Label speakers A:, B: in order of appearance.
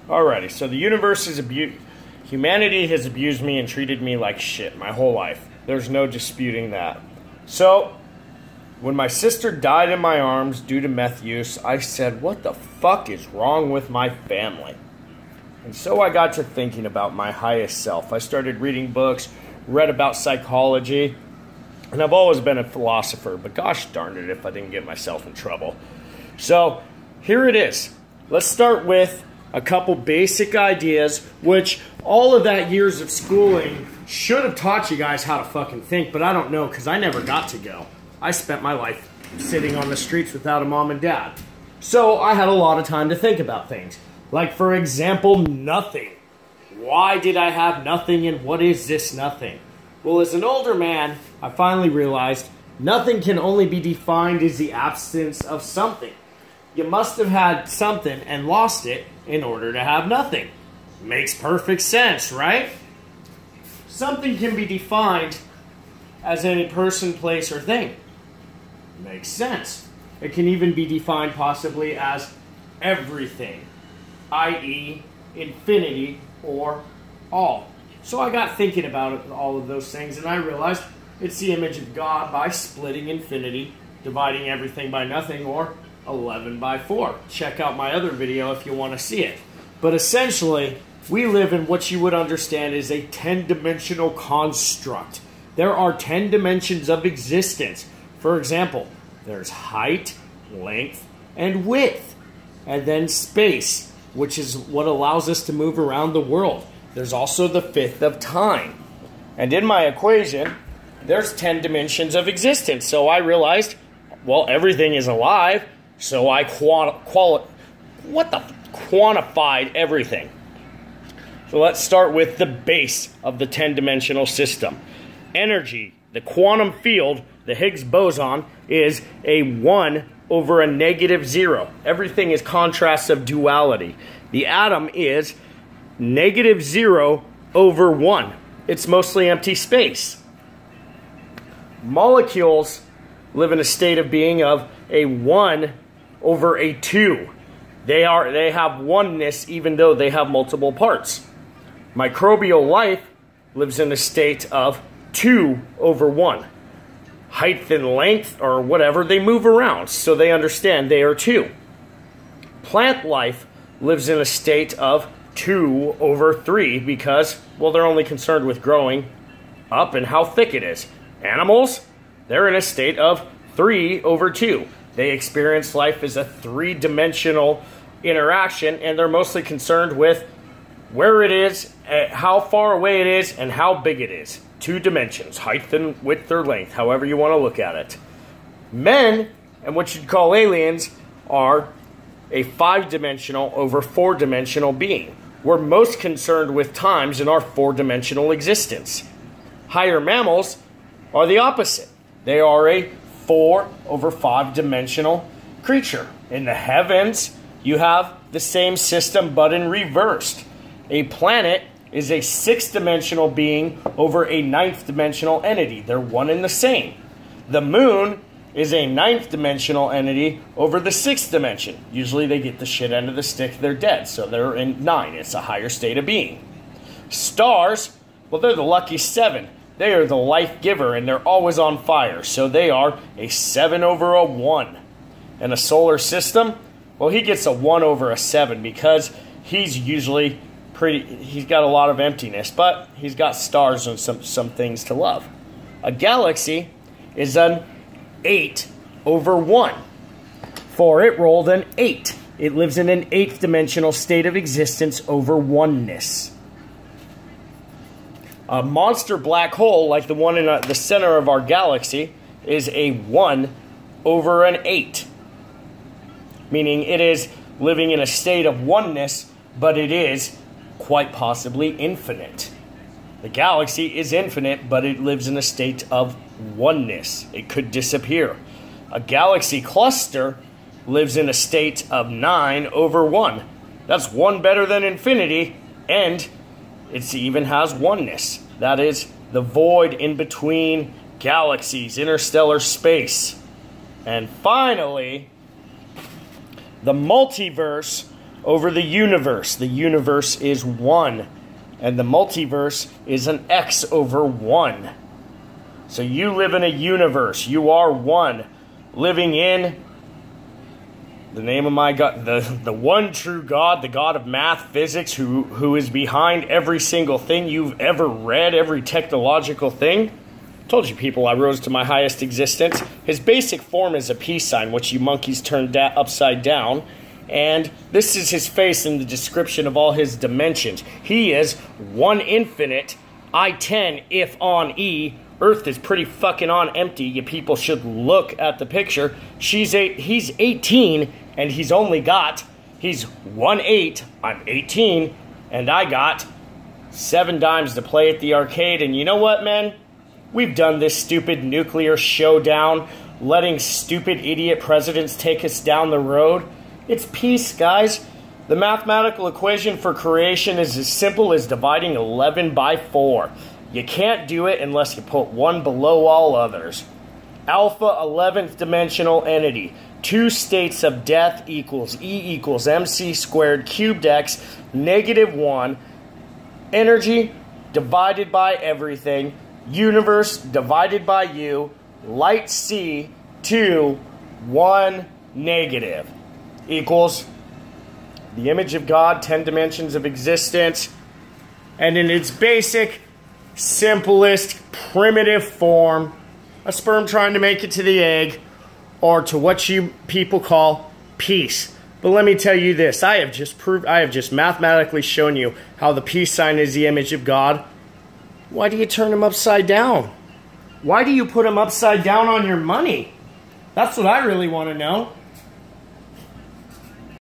A: Alrighty, so the universe is humanity has abused me and treated me like shit my whole life. There's no disputing that. So, when my sister died in my arms due to meth use, I said, what the fuck is wrong with my family? And so I got to thinking about my highest self. I started reading books, read about psychology, and I've always been a philosopher, but gosh darn it if I didn't get myself in trouble. So, here it is. Let's start with a couple basic ideas, which all of that years of schooling should have taught you guys how to fucking think, but I don't know because I never got to go. I spent my life sitting on the streets without a mom and dad. So I had a lot of time to think about things. Like, for example, nothing. Why did I have nothing and what is this nothing? Well, as an older man, I finally realized nothing can only be defined as the absence of something. You must have had something and lost it in order to have nothing. Makes perfect sense, right? Something can be defined as any person, place, or thing. Makes sense. It can even be defined possibly as everything, i.e. infinity or all. So I got thinking about all of those things, and I realized it's the image of God by splitting infinity, dividing everything by nothing, or 11 by 4. Check out my other video if you want to see it. But essentially, we live in what you would understand is a 10-dimensional construct. There are 10 dimensions of existence. For example, there's height, length, and width. And then space, which is what allows us to move around the world. There's also the fifth of time. And in my equation, there's 10 dimensions of existence. So I realized, well, everything is alive. So I quantified everything. So let's start with the base of the 10-dimensional system. Energy, the quantum field, the Higgs boson, is a 1 over a negative 0. Everything is contrasts of duality. The atom is negative 0 over 1. It's mostly empty space. Molecules live in a state of being of a 1 over a 2. They have oneness even though they have multiple parts. Microbial life lives in a state of 2 over 1. Height and length or whatever, they move around, so they understand they are 2. Plant life lives in a state of 2 over 3 because, well, they're only concerned with growing up and how thick it is. Animals, they're in a state of 3 over 2. They experience life as a 3-dimensional interaction, and they're mostly concerned with where it is, how far away it is, and how big it is. 2 dimensions, height and width or length, however you want to look at it. Men, and what you'd call aliens, are a 5-dimensional over 4-dimensional being. We're most concerned with times in our 4-dimensional existence. Higher mammals are the opposite. They are a 4 over 5-dimensional creature. In the heavens, you have the same system but in reversed. A planet is a 6-dimensional being over a 9th-dimensional entity. They're one and the same. The moon is a 9th-dimensional entity over the 6th dimension. Usually they get the shit end of the stick, they're dead, so they're in 9. It's a higher state of being. Stars, well, they're the lucky 7. They are the life giver, and they're always on fire, so they are a 7 over a 1. And a solar system, well, he gets a 1 over a 7 because he's usually he's got a lot of emptiness, but he's got stars and some things to love. A galaxy is an 8 over 1, for it rolled an 8. It lives in an 8th-dimensional state of existence over oneness. A monster black hole, like the one in the center of our galaxy, is a 1 over an 8. Meaning it is living in a state of oneness, but it is quite possibly infinite. The galaxy is infinite, but it lives in a state of oneness. It could disappear. A galaxy cluster lives in a state of 9 over 1. That's 1 better than infinity, and it even has oneness. That is the void in between galaxies, interstellar space. And finally, the multiverse over the universe. The universe is 1. And the multiverse is an X over 1. So you live in a universe. You are 1. Living in the name of my God, the one true God, the God of math, physics, who is behind every single thing you've ever read, every technological thing. I told you people I rose to my highest existence. His basic form is a peace sign, which you monkeys turned upside down. And this is his face in the description of all his dimensions. He is 1 infinite, I-10, if on E. Earth is pretty fucking on empty. You people should look at the picture. He's 18, and he's 1/8. I'm 18, and I got 7 dimes to play at the arcade. And you know what, man? We've done this stupid nuclear showdown, letting stupid idiot presidents take us down the road. It's peace, guys. The mathematical equation for creation is as simple as dividing 11 by 4. You can't do it unless you put 1 below all others. Alpha 11th dimensional entity. 2 states of death equals E equals mc squared cubed x negative 1. Energy divided by everything. Universe divided by U. Light C 2 1 negative equals the image of God, 10 dimensions of existence. And in its basic, simplest, primitive form, a sperm trying to make it to the egg, or to what you people call peace. But let me tell you this, I have just mathematically shown you how the peace sign is the image of God. Why do you turn him upside down? Why do you put him upside down on your money? That's what I really want to know.